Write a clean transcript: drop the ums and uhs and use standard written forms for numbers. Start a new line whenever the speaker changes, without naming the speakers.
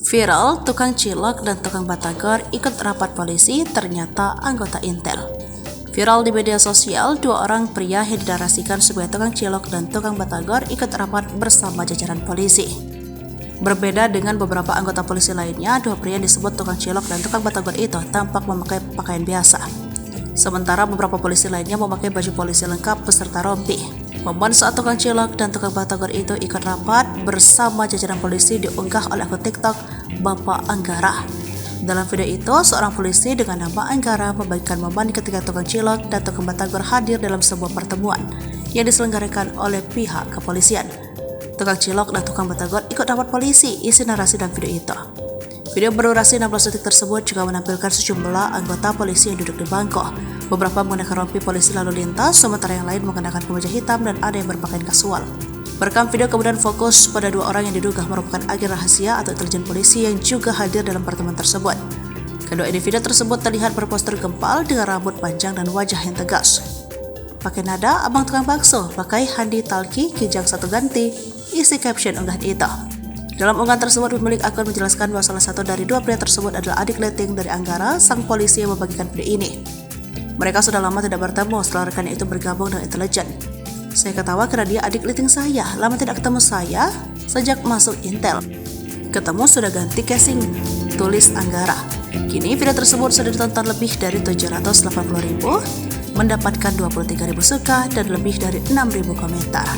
Viral, tukang cilok dan tukang batagor ikut rapat polisi, ternyata anggota Intel. Viral di media sosial, dua orang pria yang dinarasikan sebagai tukang cilok dan tukang batagor ikut rapat bersama jajaran polisi. Berbeda dengan beberapa anggota polisi lainnya, dua pria yang disebut tukang cilok dan tukang batagor itu tampak memakai pakaian biasa. Sementara beberapa polisi lainnya memakai baju polisi lengkap beserta rompi. Momen saat tukang cilok dan tukang batagor itu ikut rapat bersama jajaran polisi diunggah oleh akun TikTok Bapak Anggara. Dalam video itu, seorang polisi dengan nama Anggara membagikan momen ketika tukang cilok dan tukang batagor hadir dalam sebuah pertemuan yang diselenggarakan oleh pihak kepolisian. Tukang cilok dan tukang batagor ikut rapat polisi, isi narasi dalam video itu. Video berdurasi 16 detik tersebut juga menampilkan sejumlah anggota polisi yang duduk di bangku. Beberapa menggunakan rompi polisi lalu lintas, sementara yang lain menggunakan kemeja hitam dan ada yang berpakaian kasual. Perekam video kemudian fokus pada dua orang yang diduga merupakan agen rahasia atau intelijen polisi yang juga hadir dalam pertemuan tersebut. Kedua individu tersebut terlihat berpostur gempal dengan rambut panjang dan wajah yang tegas. Pakai nada abang tukang bakso, pakai handi talki, kijang satu ganti, isi caption unggahan itu. Dalam unggahan tersebut, pemilik akun menjelaskan bahwa salah satu dari dua pria tersebut adalah adik leting dari Anggara, sang polisi yang membagikan video ini. Mereka sudah lama tidak bertemu setelah rekannya itu bergabung dengan intelijen. Saya ketawa karena dia adik leting saya, lama tidak ketemu saya sejak masuk Intel. Ketemu sudah ganti casing, tulis Anggara. Kini video tersebut sudah ditonton lebih dari 780.000, mendapatkan 23.000 suka dan lebih dari 6.000 komentar.